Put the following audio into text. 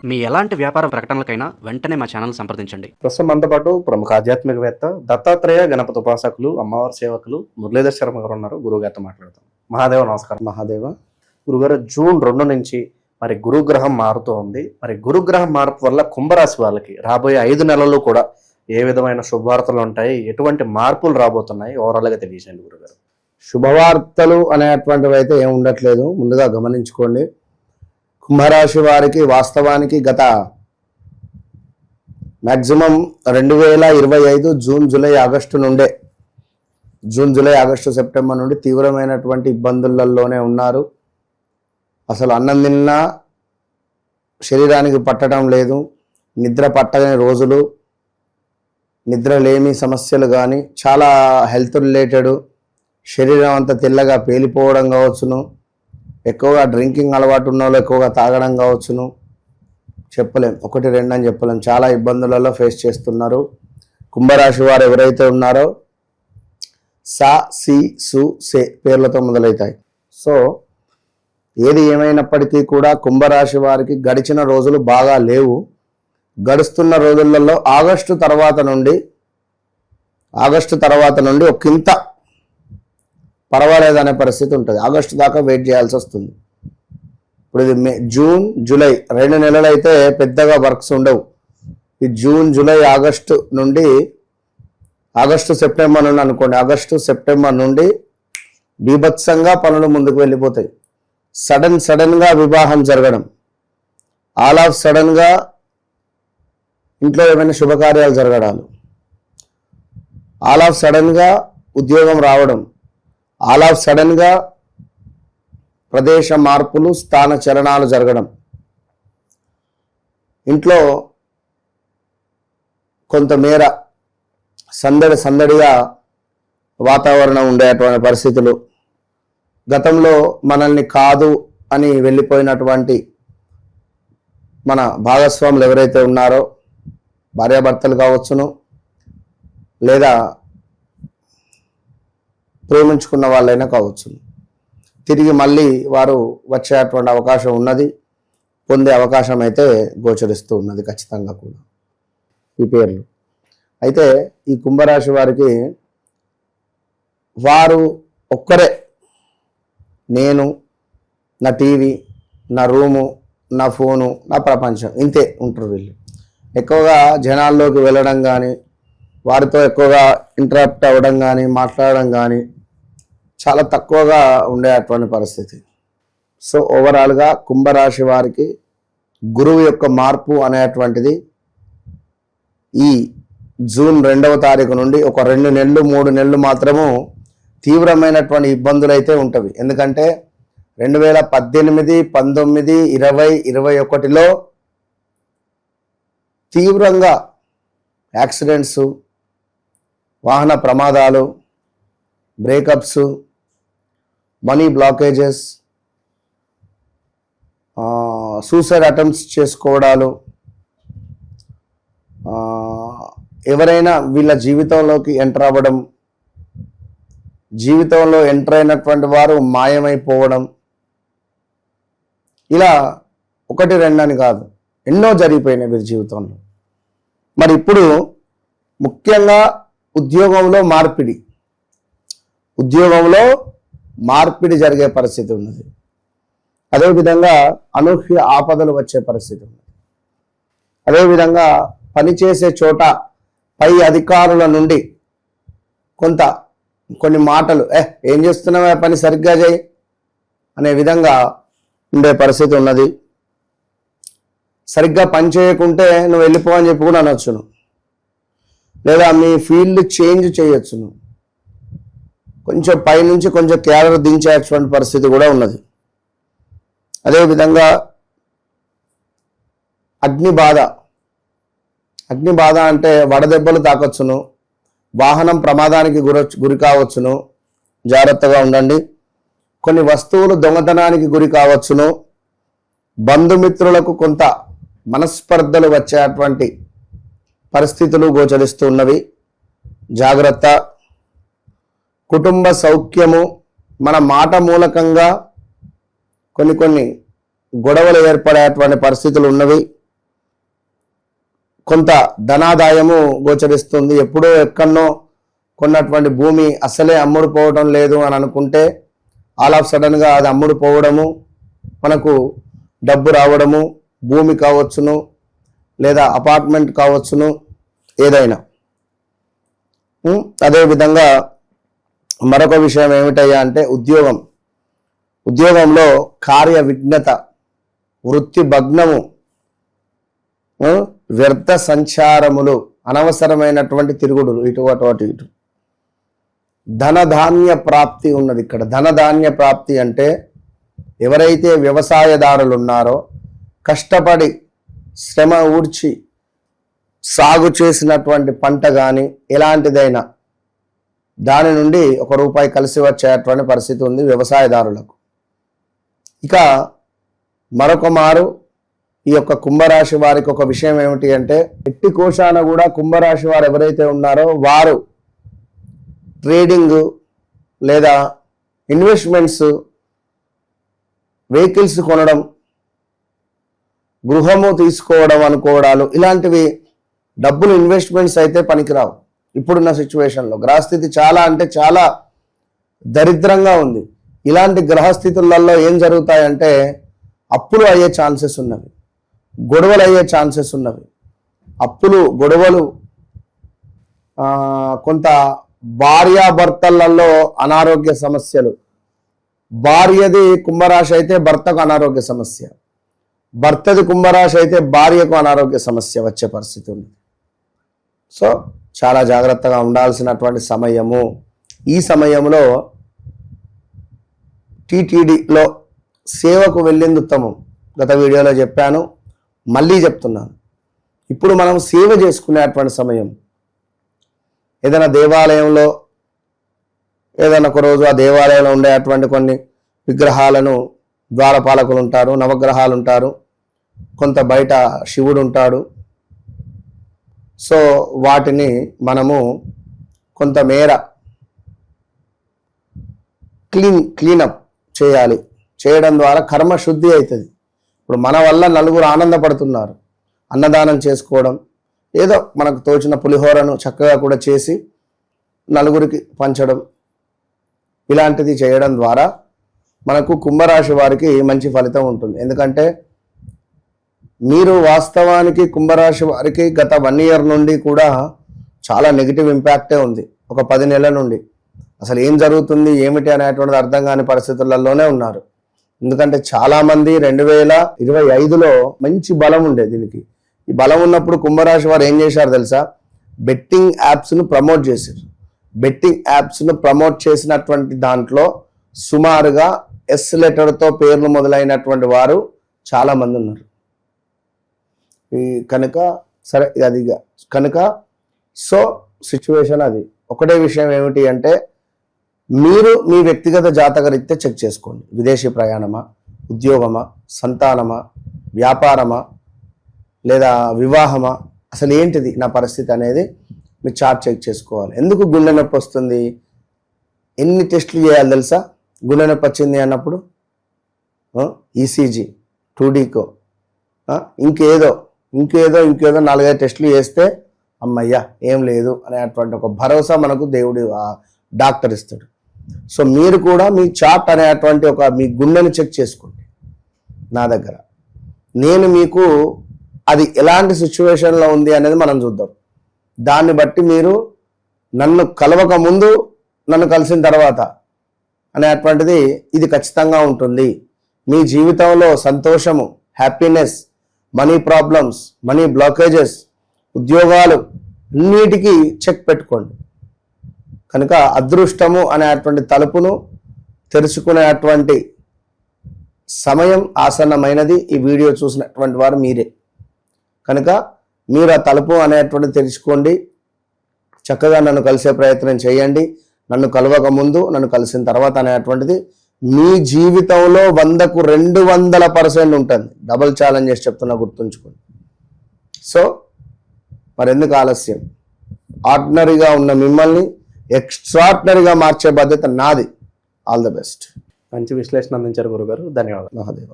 మీ ఎలాంటి వ్యాపార ప్రకటనలకైనా వెంటనే మా ఛానల్ సంప్రదించండి. ప్రస్తుతం మనతో పాటు ప్రముఖ ఆధ్యాత్మికవేత్త దత్తాత్రేయ గణపతి ఉపాసకులు అమ్మవారి సేవకులు మురళీధర్ శర్మ గారు ఉన్నారు. గురుగారితో మాట్లాడతాం. మహాదేవ నమస్కారం. మహాదేవ గురుగారు, జూన్ 2 నుంచి మరి గురుగ్రహం మారుతూ ఉంది. మరి గురుగ్రహం మార్పు వల్ల కుంభరాశి వాళ్ళకి రాబోయే 5 నెలలు కూడా ఏ విధమైన శుభవార్తలు ఉంటాయి, ఎటువంటి మార్పులు రాబోతున్నాయి, ఓవరాల్ గా తెలియజేయండి గురుగారు. శుభవార్తలు అనేటువంటివి అయితే ఏం ఉండట్లేదు. ముందుగా గమనించుకోండి, కుంభరాశి వారికి వాస్తవానికి గత maximum 2025 June July August September నుండి తీవ్రమైనటువంటి ఇబ్బందులలోనే ఉన్నారు. అసలు అన్నం తిన్నా శరీరానికి పట్టడం లేదు, నిద్ర పట్టని రోజులు, నిద్రలేమి సమస్యలు కానీ, చాలా హెల్త్ రిలేటెడ్, శరీరం అంతా తెల్లగా పేలిపోవడం కావచ్చును, ఎక్కువగా డ్రింకింగ్ అలవాటు ఉన్న వాళ్ళు ఎక్కువగా తాగడం కావచ్చును, చెప్పలేం, 1, 2 అని చెప్పలేం. చాలా ఇబ్బందులలో ఫేస్ చేస్తున్నారు. కుంభరాశి వారు ఎవరైతే ఉన్నారో సా, సి, సు, సే పేర్లతో మొదలవుతాయి. సో ఏది ఏమైనప్పటికీ కూడా కుంభరాశి వారికి గడిచిన రోజులు బాగా లేవు. గడుస్తున్న రోజులలో ఆగస్టు తర్వాత నుండి ఒకంత పర్వాలేదనే పరిస్థితి ఉంటుంది. ఆగస్టు దాకా వెయిట్ చేయాల్సి వస్తుంది. ఇప్పుడు ఇది జూన్ జూలై 2 నెలలు అయితే పెద్దగా వర్క్స్ ఉండవు. ఈ జూన్ జూలై ఆగస్టు సెప్టెంబర్ నుండి అనుకోండి, ఆగస్టు సెప్టెంబర్ నుండి బీభత్సంగా పనులు ముందుకు వెళ్ళిపోతాయి. సడన్ గా వివాహం జరగడం, ఆల్ ఆఫ్ సడన్ గా ఇంట్లో ఏమైనా శుభకార్యాలు జరగడాలు, ఆల్ ఆఫ్ సడన్ గా ఉద్యోగం రావడం, ఆల్ ఆఫ్ సడన్ గా ప్రదేశ మార్పులు, స్థాన చలనాలు జరగడం, ఇంట్లో కొంతమేర సందడిగా వాతావరణం ఉండేటువంటి పరిస్థితులు, గతంలో మనల్ని కాదు అని వెళ్ళిపోయినటువంటి మన భాగస్వాములు ఎవరైతే ఉన్నారో, భార్యాభర్తలు కావచ్చును, లేదా ప్రేమించుకున్న వాళ్ళైనా కావచ్చు, తిరిగి మళ్ళీ వారు వచ్చేటువంటి అవకాశం ఉన్నది, పొందే అవకాశం అయితే గోచరిస్తూ ఉన్నది ఖచ్చితంగా కూడా ఈ పేర్లు. అయితే ఈ కుంభరాశి వారికి వారు ఒక్కరే, నేను, నా టీవీ, నా రూము, నా ఫోను, నా ప్రపంచం, ఇంతే ఉంటారు వీళ్ళు. ఎక్కువగా జనాల్లోకి వెళ్ళడం కానీ, వారితో ఎక్కువగా ఇంటరాక్ట్ అవ్వడం కానీ, మాట్లాడడం కానీ చాలా తక్కువగా ఉండేటువంటి పరిస్థితి. సో ఓవరాల్గా కుంభరాశి వారికి గురువు యొక్క మార్పు అనేటువంటిది ఈ జూన్ 2వ తారీఖు నుండి ఒక 2 నెలలు 3 నెలలు మాత్రము తీవ్రమైనటువంటి ఇబ్బందులు అయితే ఉంటవి. ఎందుకంటే 2018, 19, 20, 21లో తీవ్రంగా యాక్సిడెంట్స్, వాహన ప్రమాదాలు, breakups, money blockages, suicide attempts చేసుకోవడాలు, ఎవరైనా వీళ్ళ జీవితంలోకి ఎంటర్ అవ్వడం, జీవితంలో ఎంటర్ అయినటువంటి వారు మాయమైపోవడం, ఇలా 1, 2 అని కాదు, ఎన్నో జరిగిపోయినాయి వీరి జీవితంలో. మరి ఇప్పుడు ముఖ్యంగా ఉద్యోగంలో మార్పిడి జరిగే పరిస్థితి ఉన్నది. అదేవిధంగా అనూహ్య ఆపదలు వచ్చే పరిస్థితి ఉన్నది. అదేవిధంగా పనిచేసే చోట పై అధికారుల నుండి కొన్ని మాటలు, ఏం చేస్తున్నావా, పని సరిగ్గా చేయి అనే విధంగా ఉండే పరిస్థితి ఉన్నది. సరిగ్గా పని చేయకుంటే నువ్వు వెళ్ళిపో అని చెప్పి కూడా అనొచ్చును, లేదా మీ ఫీల్డ్ చేంజ్ చేయొచ్చును, కొంచెం పైనుంచి కొంచెం క్యాడర్ దించేటువంటి పరిస్థితి కూడా ఉన్నది. అదేవిధంగా అగ్ని బాధ అంటే వడదెబ్బలు తాకొచ్చును, వాహనం ప్రమాదానికి గురి కావచ్చును, జాగ్రత్తగా ఉండండి. కొన్ని వస్తువులు దొంగతనానికి గురి కావచ్చును, బంధుమిత్రులకు కొంత మనస్పర్ధలు వచ్చేటువంటి పరిస్థితులు గోచరిస్తున్నవి, జాగ్రత్త. కుటుంబ సౌఖ్యము, మన మాట మూలకంగా కొన్ని గొడవలు ఏర్పడేటువంటి పరిస్థితులు ఉన్నవి. కొంత ధనాదాయము గోచరిస్తుంది. ఎప్పుడో ఎక్కడనో కొన్నటువంటి భూమి అసలే అమ్ముడు పోవడం లేదు అని అనుకుంటే ఆల్ ఆఫ్ సడన్గా అది అమ్ముడు పోవడము, మనకు డబ్బు రావడము, భూమి కావచ్చును లేదా అపార్ట్మెంట్ కావచ్చును, ఏదైనా. అదేవిధంగా మరొక విషయం ఏమిటయ్యా అంటే ఉద్యోగంలో కార్య విఘ్నత, వృత్తి భగ్నము, వ్యర్థ సంచారములు, అనవసరమైనటువంటి తిరుగుడులు, ఇటు అటు ఇటు. ధనధాన్య ప్రాప్తి ఉన్నది ఇక్కడ. ధనధాన్య ప్రాప్తి అంటే ఎవరైతే వ్యవసాయదారులు ఉన్నారో, కష్టపడి శ్రమ ఊడ్చి సాగు చేసినటువంటి పంట కానీ ఎలాంటిదైనా దాని నుండి ₹1 కలిసి వచ్చేటువంటి పరిస్థితి ఉంది వ్యవసాయదారులకు. ఇక మరొక మారు ఈ యొక్క కుంభరాశి వారికి ఒక విషయం ఏమిటి అంటే, ఎట్టి కోశాన కూడా కుంభరాశి వారు ఎవరైతే ఉన్నారో వారు ట్రేడింగ్ లేదా ఇన్వెస్ట్మెంట్స్, వెహికల్స్ కొనడం, గృహము తీసుకోవడం అనుకోవడాలు, ఇలాంటివి డబ్బులు ఇన్వెస్ట్మెంట్స్ అయితే పనికిరావు. ఇప్పుడున్న సిచ్యువేషన్లో గ్రహస్థితి చాలా అంటే చాలా దరిద్రంగా ఉంది. ఇలాంటి గ్రహస్థితులలో ఏం జరుగుతాయంటే అప్పులు అయ్యే ఛాన్సెస్ ఉన్నవి, గొడవలు అయ్యే ఛాన్సెస్ ఉన్నవి. అప్పులు, గొడవలు, కొంత భార్యాభర్తలలో అనారోగ్య సమస్యలు. భార్యది కుంభరాశి అయితే భర్తకు అనారోగ్య సమస్య, భర్తది కుంభరాశి అయితే భార్యకు అనారోగ్య సమస్య వచ్చే పరిస్థితి ఉంది. సో చాలా జాగ్రత్తగా ఉండాల్సినటువంటి సమయము. ఈ సమయంలో టీటీడీలో సేవకు వెళ్ళింది ఉత్తమం. గత వీడియోలో చెప్పాను, మళ్ళీ చెప్తున్నాను. ఇప్పుడు మనం సేవ చేసుకునేటువంటి సమయం. ఏదైనా దేవాలయంలో ఏదైనా ఒక రోజు ఆ దేవాలయంలో ఉండేటువంటి కొన్ని విగ్రహాలను, ద్వారపాలకులు ఉంటారు, నవగ్రహాలు ఉంటారు, కొంత బయట శివుడు ఉంటాడు. సో వాటిని మనము కొంతమేర క్లీనప్ చేయాలి. చేయడం ద్వారా కర్మ శుద్ధి అవుతుంది. ఇప్పుడు మన వల్ల నలుగురు ఆనందపడుతున్నారు. అన్నదానం చేసుకోవడం, ఏదో మనకు తోచిన పులిహోరను చక్కగా కూడా చేసి నలుగురికి పంచడం, ఇలాంటిది చేయడం ద్వారా మనకు కుంభరాశి వారికి మంచి ఫలితం ఉంటుంది. ఎందుకంటే మీరు వాస్తవానికి కుంభరాశి వారికి గత 1 year నుండి కూడా చాలా నెగిటివ్ ఇంపాక్టే ఉంది. ఒక 10 నెలల నుండి అసలు ఏం జరుగుతుంది ఏమిటి అనేటువంటిది అర్థం కాని పరిస్థితులలోనే ఉన్నారు. ఎందుకంటే చాలామంది 2025లో మంచి బలం ఉండే దీనికి. ఈ బలం ఉన్నప్పుడు కుంభరాశి వారు ఏం చేశారు తెలుసా? బెట్టింగ్ యాప్స్ను ప్రమోట్ చేశారు. బెట్టింగ్ యాప్స్ను ప్రమోట్ చేసినటువంటి దాంట్లో సుమారుగా ఎస్ లెటర్తో పేర్లు మొదలైనటువంటి వారు చాలామంది ఉన్నారు. ఈ కనుక సరే అది కనుక సో సిచ్యువేషన్ అది. ఒకటే విషయం ఏమిటి అంటే మీరు మీ వ్యక్తిగత జాతకరీత్యా చెక్ చేసుకోండి. విదేశీ ప్రయాణమా, ఉద్యోగమా, సంతానమా, వ్యాపారమా లేదా వివాహమా, అసలు ఏంటిది నా పరిస్థితి అనేది మీరు చార్ట్ చెక్ చేసుకోవాలి. ఎందుకు గుండె నొప్పి వస్తుంది? ఎన్ని టెస్టులు చేయాలి తెలుసా? గుండె నొప్పి వచ్చింది అన్నప్పుడు ఈసీజీ, 2Dకో ఇంకేదో 4-5 టెస్టులు చేస్తే అమ్మయ్యా ఏం లేదు అనేటువంటి ఒక భరోసా మనకు దేవుడు డాక్టర్ ఇస్తాడు. సో మీరు కూడా మీ చార్ట్ అనేటువంటి ఒక మీ గుండెని చెక్ చేసుకోండి నా దగ్గర. నేను మీకు అది ఎలాంటి సిచ్యువేషన్లో ఉంది అనేది మనం చూద్దాం. దాన్ని బట్టి మీరు నన్ను కలవక ముందు, నన్ను కలిసిన తర్వాత అనేటువంటిది ఇది ఖచ్చితంగా ఉంటుంది. మీ జీవితంలో సంతోషము, happiness, money problems, money blockages, ఉద్యోగాలు అన్నిటికీ చెక్ పెట్టుకోండి. కనుక అదృష్టము అనేటువంటి తలుపును తెరుచుకునేటువంటి సమయం ఆసన్నమైనది. ఈ వీడియో చూసినటువంటి వారు మీరే. కనుక మీరు ఆ తలుపు అనేటువంటి తెరుచుకోండి. చక్కగా నన్ను కలిసే ప్రయత్నం చేయండి. నన్ను కలవక ముందు, నన్ను కలిసిన తర్వాత అనేటువంటిది మీ జీవితంలో 100కు 200% ఉంటుంది. డబుల్ ఛాలెంజ్ చేసి చెప్తున్నా, గుర్తుంచుకోండి. సో మరెందుకు ఆలస్యం? ఆర్డినరీగా ఉన్న మిమ్మల్ని ఎక్స్ట్రాడినరీగా మార్చే బాధ్యత నాది. All the best. మంచి విశ్లేషణ అందించారు గురుగారు. ధన్యవాదాలు. మహాదేవ.